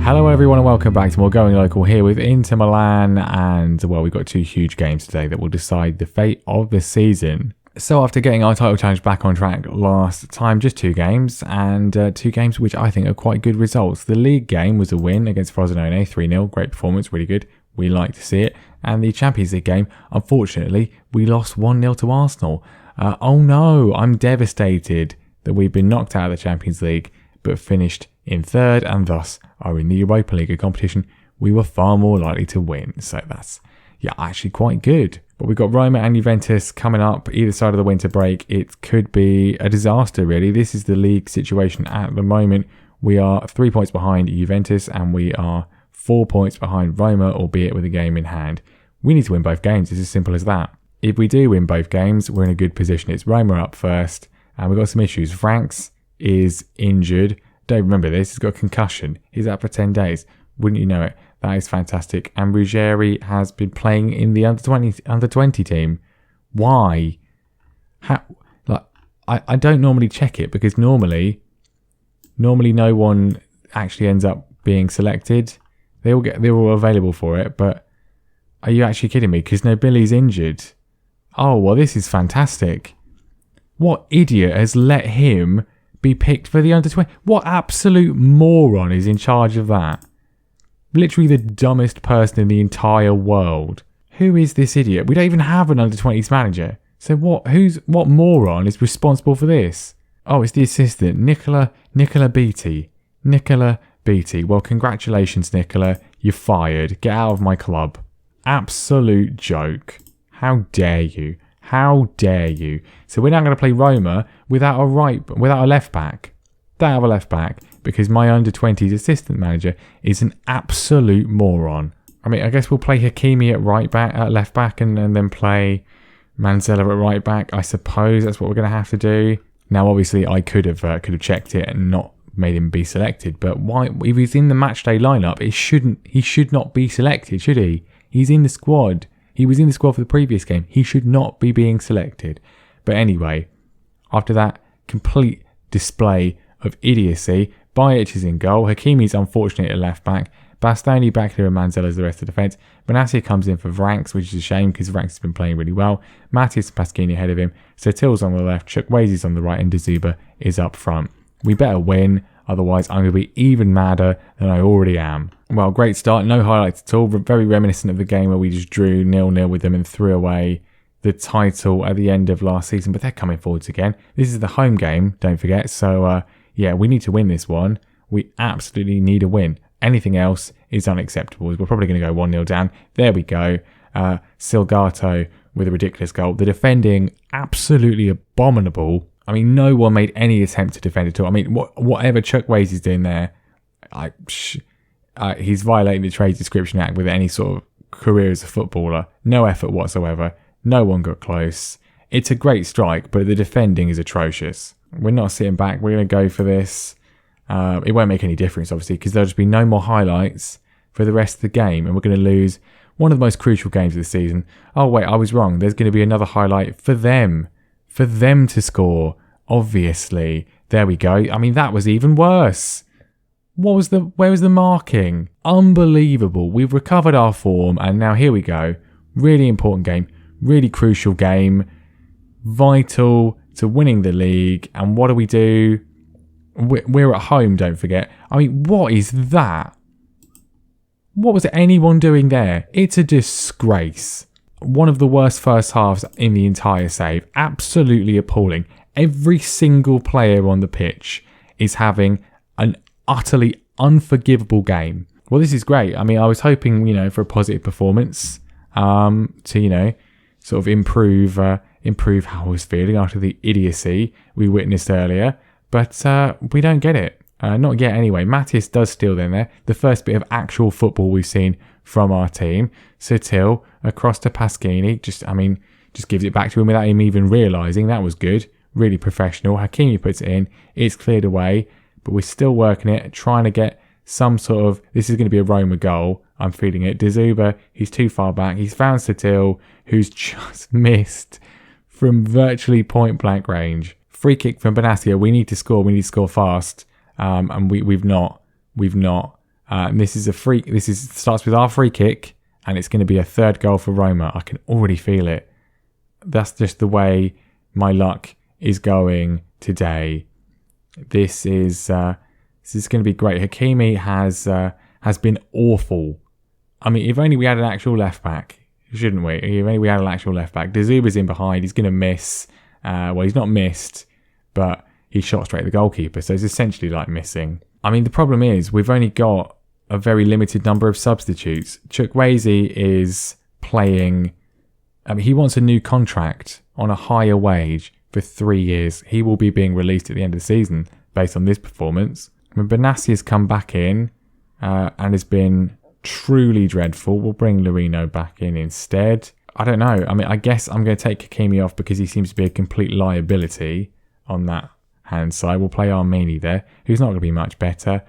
Hello everyone and welcome back to more Going Local here with Inter Milan, and well, we've got two huge games today that will decide the fate of the season. So after getting our title challenge back on track last time, just two games, and two games which I think are quite good results. The league game was a win against Frosinone, 3-0, great performance, really good, we like to see it. And the Champions League game, unfortunately, we lost 1-0 to Arsenal. Oh no, I'm devastated that we've been knocked out of the Champions League, but finished in third and thus are in the Europa League, a competition we were far more likely to win. So that's, actually quite good. But we've got Roma and Juventus coming up either side of the winter break. It could be a disaster, really. This is the league situation at the moment. We are 3 points behind Juventus and we are 4 points behind Roma, albeit with a game in hand. We need to win both games. It's as simple as that. If we do win both games, we're in a good position. It's Roma up first, and we've got some issues. Franks is injured. Don't remember this. He's got a concussion. He's out for 10 days. Wouldn't you know it? That is fantastic. And Ruggeri has been playing in the under 20 team. Why? How? I don't normally check it because normally no one actually ends up being selected. They're all available for it. But are you actually kidding me? Because Nobili's injured. Oh well, this is fantastic. What idiot has let him be picked for the under 20? What absolute moron is in charge of that? Literally the dumbest person in the entire world. Who is this idiot? We don't even have an under 20s manager. So what moron is responsible for this? Oh, it's the assistant, Nicola Beattie. Nicola Beattie. Well, congratulations, Nicola. You're fired. Get out of my club. Absolute joke. How dare you? How dare you? So we're now going to play Roma without a left back. Don't have a left back because my under-20s assistant manager is an absolute moron. I mean, I guess we'll play Hakimi at left back, and then play Manzella at right back. I suppose that's what we're going to have to do. Now, obviously, I could have checked it and not made him be selected. But why? If he's in the matchday lineup, he should not be selected, should he? He's in the squad. He was in the squad for the previous game. He should not be being selected. But anyway, after that complete display of idiocy, Bajic is in goal. Hakimi's unfortunate at left back. Bastoni back there and Manzella as the rest of the defence. Benassia comes in for Vranks, which is a shame because Vranks has been playing really well. Matis and Pasquini ahead of him. Sotil's on the left. Chukwuezi's on the right, and De Zuba is up front. We better win, otherwise I'm going to be even madder than I already am. Well, great start. No highlights at all. Very reminiscent of the game where we just drew 0-0 with them and threw away the title at the end of last season. But they're coming forwards again. This is the home game, don't forget. So, we need to win this one. We absolutely need a win. Anything else is unacceptable. We're probably going to go 1-0 down. There we go. Silgato with a ridiculous goal. The defending, absolutely abominable. I mean, no one made any attempt to defend at all. I mean, whatever Chukwueze is doing there, he's violating the Trade Description Act with any sort of career as a footballer. No effort whatsoever. No one got close. It's a great strike, but the defending is atrocious. We're not sitting back. We're going to go for this. It won't make any difference, obviously, because there'll just be no more highlights for the rest of the game, and we're going to lose one of the most crucial games of the season. Oh, wait, I was wrong. There's going to be another highlight for them to score, obviously. There we go. I mean, that was even worse. Where was the marking? Unbelievable. We've recovered our form, and now here we go. Really important game. Really crucial game. Vital to winning the league. And what do? We're at home, don't forget. I mean, what is that? What was anyone doing there? It's a disgrace. One of the worst first halves in the entire save. Absolutely appalling. Every single player on the pitch is having an utterly unforgivable game. Well, this is great. I mean, I was hoping, for a positive performance to, sort of improve how I was feeling after the idiocy we witnessed earlier. But we don't get it. Not yet anyway. Matis does steal them there. The first bit of actual football we've seen from our team. Sotil across to Pasquini. Just gives it back to him without him even realising. That was good. Really professional. Hakimi puts it in. It's cleared away. But we're still working it. Trying to get some sort of... This is going to be a Roma goal. I'm feeling it. De Zuba, he's too far back. He's found Sotil, who's just missed from virtually point blank range. Free kick from Benassia. We need to score. We need to score fast. And we've not And this is starts with our free kick, and it's going to be a third goal for Roma. I can already feel it. That's just the way my luck is going today. This is going to be great. Hakimi has been awful. I mean, if only we had an actual left back, shouldn't we? If only we had an actual left back. Dazuba's in behind. He's going to miss. Well, he's not missed, but he shot straight at the goalkeeper. So it's essentially like missing. I mean, the problem is we've only got a very limited number of substitutes. Chukwueze is playing. I mean, he wants a new contract on a higher wage for 3 years. He will be being released at the end of the season based on this performance. When Benassi has come back in and has been truly dreadful, we'll bring Lorino back in instead. I don't know. I mean, I guess I'm going to take Hakimi off because he seems to be a complete liability on that hand side. We'll play Armini there, who's not going to be much better.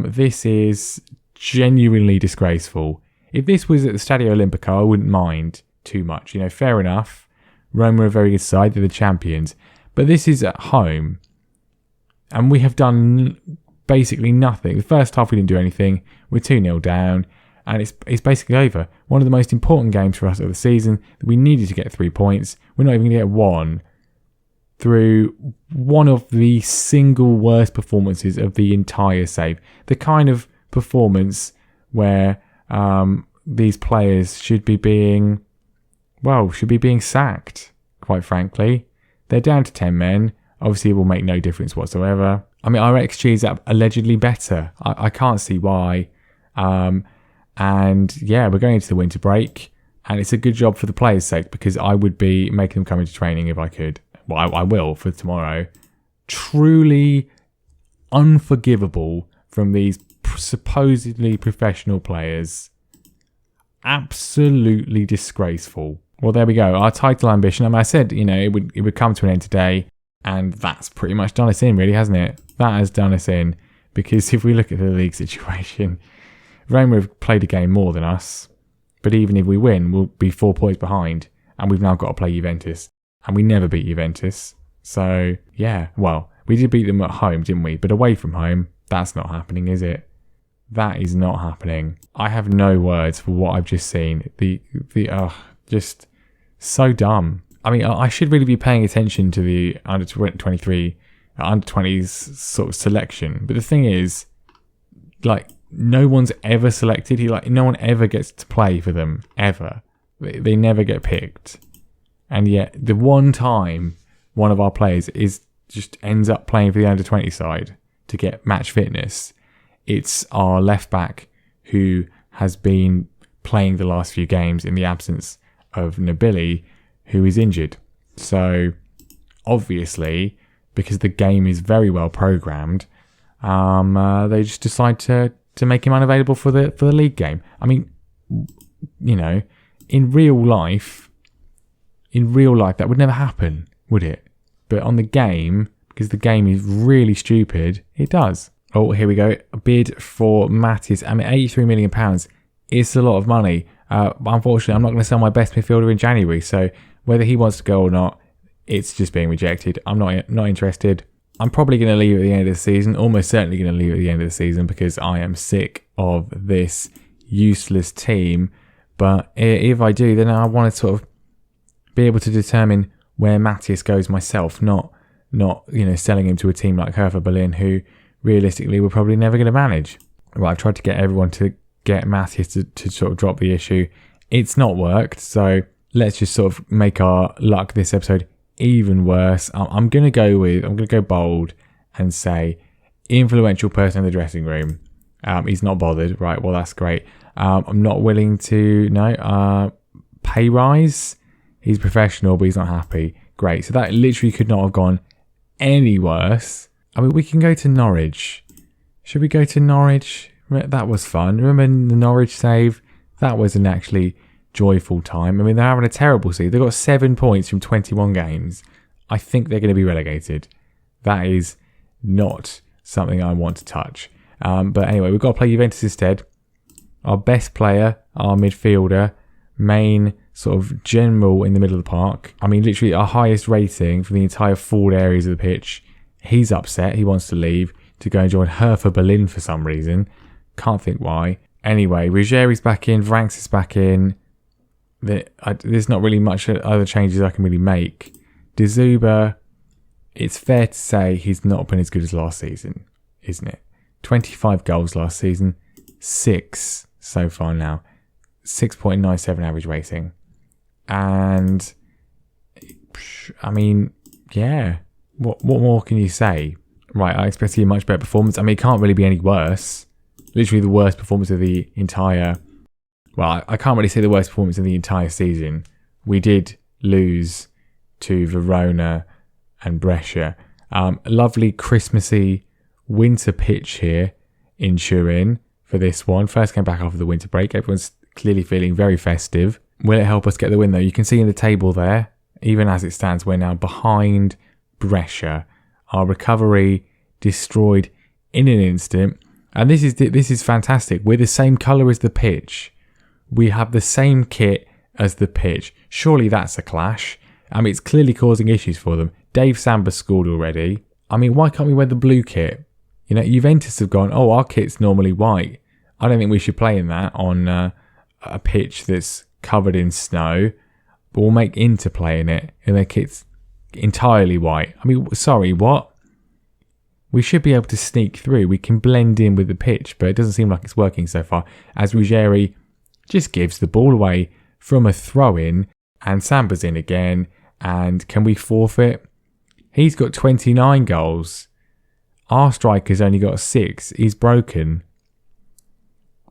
This is genuinely disgraceful. If this was at the Stadio Olimpico, I wouldn't mind too much. You know, fair enough. Roma are a very good side. They're the champions. But this is at home. And we have done basically nothing. The first half we didn't do anything. We're 2-0 down. And it's basically over. One of the most important games for us of the season. We needed to get 3 points. We're not even going to get one. Through one of the single worst performances of the entire save. The kind of performance where these players should be being sacked, quite frankly. They're down to 10 men. Obviously, it will make no difference whatsoever. I mean, our XG is allegedly better. I can't see why. And yeah, we're going into the winter break. And it's a good job for the players' sake because I would be making them come into training if I could. Well, I will for tomorrow. Truly unforgivable from these supposedly professional players. Absolutely disgraceful. Well, there we go. Our title ambition. I mean, I said, you know, it would come to an end today, and that's pretty much done us in, really, hasn't it? That has done us in, because if we look at the league situation, Roma have played a game more than us, but even if we win, we'll be 4 points behind, and we've now got to play Juventus. And we never beat Juventus. So, yeah. Well, we did beat them at home, didn't we? But away from home, that's not happening, is it? That is not happening. I have no words for what I've just seen. Just so dumb. I mean, I should really be paying attention to the under 23, under 20s sort of selection. But the thing is, like, no one's ever selected. No one ever gets to play for them, ever. They never get picked. And yet, the one time one of our players ends up playing for the under-20 side to get match fitness, it's our left back who has been playing the last few games in the absence of Nabili, who is injured. So, obviously, because the game is very well programmed, they just decide to make him unavailable for the league game. I mean, you know, in real life, that would never happen, would it? But on the game, because the game is really stupid, it does. Oh, here we go. A bid for Mattis. I mean, £83 million is a lot of money. Unfortunately, I'm not going to sell my best midfielder in January. So whether he wants to go or not, it's just being rejected. I'm not interested. I'm probably going to leave at the end of the season. Almost certainly going to leave at the end of the season because I am sick of this useless team. But if I do, then I want to sort of be able to determine where Matthias goes myself, not selling him to a team like Hertha Berlin, who realistically we're probably never going to manage. Right, I've tried to get everyone to get Matthias to sort of drop the issue. It's not worked, so let's just sort of make our luck this episode even worse. I'm going to go bold and say influential person in the dressing room. He's not bothered, right? Well, that's great. I'm not willing to pay rise. He's professional, but he's not happy. Great. So that literally could not have gone any worse. I mean, we can go to Norwich. Should we go to Norwich? That was fun. Remember the Norwich save? That was an actually joyful time. I mean, they're having a terrible season. They've got 7 points from 21 games. I think they're going to be relegated. That is not something I want to touch. But anyway, we've got to play Juventus instead. Our best player, our midfielder, main sort of general in the middle of the park. I mean, literally our highest rating for the entire forward areas of the pitch. He's upset. He wants to leave to go and join Hertha Berlin for some reason. Can't think why. Anyway, Ruggieri's back in. Vranks is back in. There's not really much other changes I can really make. De Zuber, it's fair to say he's not been as good as last season, isn't it? 25 goals last season. 6 so far now. 6.97 average rating. And, I mean, yeah. What more can you say? Right, I expect to see a much better performance. I mean, it can't really be any worse. Literally the worst performance of the entire... Well, I can't really say the worst performance of the entire season. We did lose to Verona and Brescia. Lovely Christmassy winter pitch here in Turin for this one. First came back after the winter break. Everyone's clearly feeling very festive. Will it help us get the win though? You can see in the table there, even as it stands, we're now behind Brescia. Our recovery destroyed in an instant. And this is fantastic. We're the same colour as the pitch. We have the same kit as the pitch. Surely that's a clash. I mean, it's clearly causing issues for them. Dave Samba scored already. I mean, why can't we wear the blue kit? You know, Juventus have gone, oh, our kit's normally white. I don't think we should play in that on a pitch that's covered in snow. But we'll make Inter play in it. And their kit's entirely white. I mean, sorry, what? We should be able to sneak through. We can blend in with the pitch, but it doesn't seem like it's working so far. As Ruggieri just gives the ball away from a throw-in, and Samba's in again. And can we forfeit? He's got 29 goals. Our striker's only got 6. He's broken.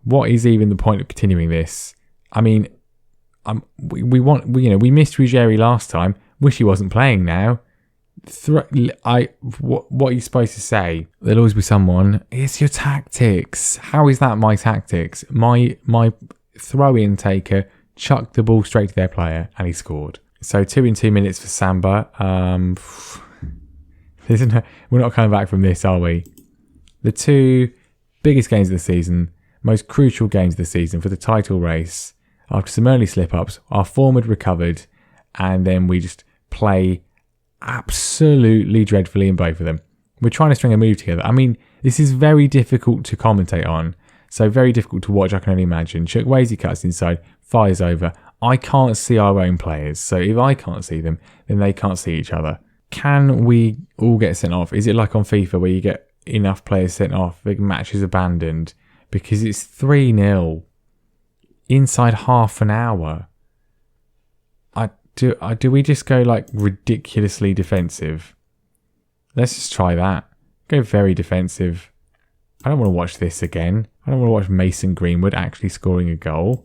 What is even the point of continuing this? I mean, we missed Ruggieri last time. Wish he wasn't playing now. What are you supposed to say? There'll always be someone. It's your tactics. How is that my tactics? My throw-in taker chucked the ball straight to their player and he scored. So 2 in 2 minutes for Samba. We're not coming back from this, are we? The 2 biggest games of the season, most crucial games of the season for the title race. After some early slip-ups, our form had recovered, and then we just play absolutely dreadfully in both of them. We're trying to string a move together. I mean, this is very difficult to commentate on. So very difficult to watch, I can only imagine. Chukwueze cuts inside, fires over. I can't see our own players. So if I can't see them, then they can't see each other. Can we all get sent off? Is it like on FIFA where you get enough players sent off, the match is abandoned? Because it's 3-0 inside half an hour. Do we just go like ridiculously defensive? Let's just try that. Go very defensive. I don't want to watch this again. I don't want to watch Mason Greenwood actually scoring a goal.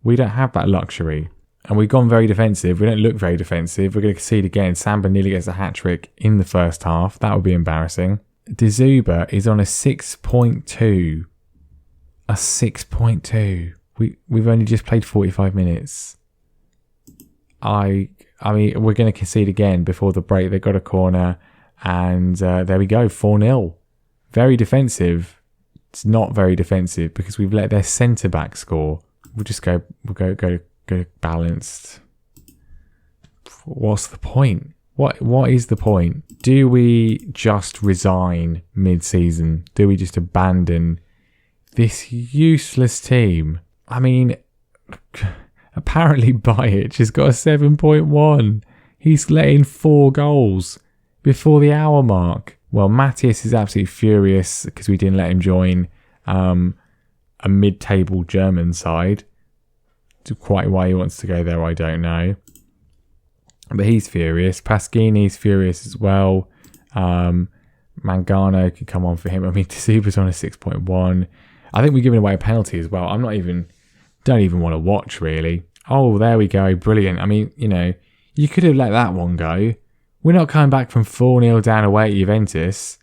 We don't have that luxury. And we've gone very defensive. We don't look very defensive. We're going to concede again. Samba nearly gets a hat-trick in the first half. That would be embarrassing. De Zuber is on a 6.2. A 6.2. We've only just played 45 minutes. I mean, we're going to concede again before the break. They got a corner, and there we go, 4-0. Very defensive. It's not very defensive because we've let their centre back score. We'll go balanced. What's the point? What is the point? Do we just resign mid-season? Do we just abandon this useless team? I mean, apparently Bajic has got a 7.1. He's let in 4 goals before the hour mark. Well, Matthias is absolutely furious because we didn't let him join a mid-table German side. Quite why he wants to go there, I don't know. But he's furious. Pasquini's furious as well. Mangano can come on for him. I mean, Tsuba's on a 6.1. I think we're giving away a penalty as well. Don't even want to watch, really. Oh, there we go. Brilliant. I mean, you could have let that one go. We're not coming back from 4-0 down away at Juventus.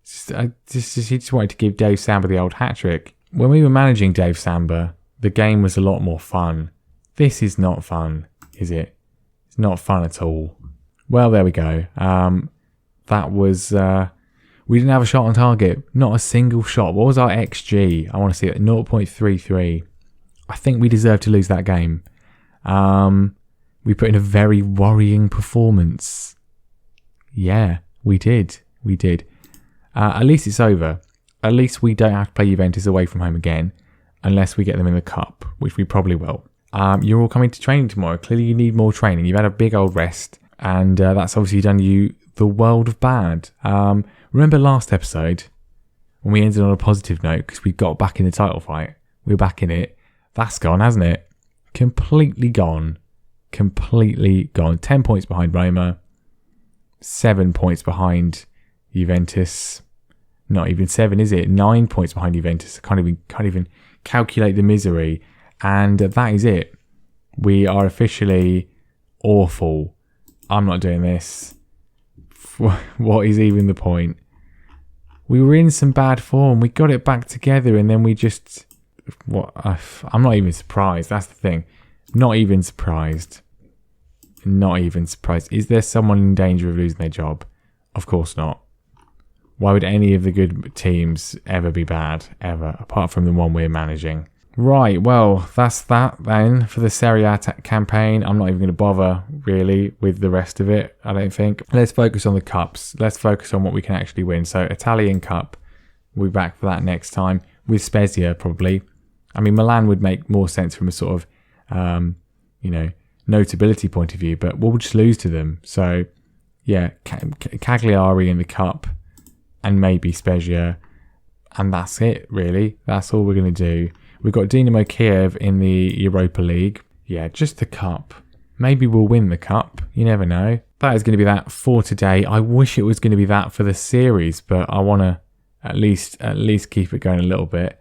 He just wanted to give Dave Samba the old hat-trick. When we were managing Dave Samba, the game was a lot more fun. This is not fun, is it? It's not fun at all. Well, there we go. That was... we didn't have a shot on target. Not a single shot. What was our XG? I want to see it. 0.33. I think we deserve to lose that game. We put in a very worrying performance. Yeah, we did. At least it's over. at least we don't have to play Juventus away from home again, unless we get them in the cup, which we probably will. You're all coming to training tomorrow. Clearly you need more training. You've had a big old rest, and that's obviously done you the world of bad. Remember last episode when we ended on a positive note because we got back in the title fight? We were back in it. That's gone, hasn't it? Completely gone. 10 points behind Roma. 7 points behind Juventus. Not even 7, is it? 9 points behind Juventus. I can't even calculate the misery. And that is it. We are officially awful. I'm not doing this. What is even the point? We were in some bad form. We got it back together, and then we just... I'm not even surprised. That's the thing. Not even surprised. Is there someone in danger of losing their job? Of course not. Why would any of the good teams ever be bad? Ever. Apart from the one we're managing. Right, well, that's that then for the Serie A campaign. I'm not even going to bother, really, with the rest of it, I don't think. Let's focus on the cups. Let's focus on what we can actually win. So, Italian Cup. We'll be back for that next time. With Spezia, probably. I mean, Milan would make more sense from a sort of, notability point of view, but we'll just lose to them. So, yeah, Cagliari in the Cup, and maybe Spezia. And that's it, really. That's all we're going to do. We've got Dinamo Kiev in the Europa League. Yeah, just the cup. Maybe we'll win the cup. You never know. That is going to be that for today. I wish it was going to be that for the series, but I want to at least keep it going a little bit,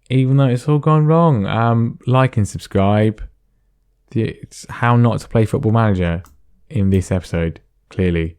even though it's all gone wrong. Like and subscribe. It's how not to play Football Manager in this episode, clearly.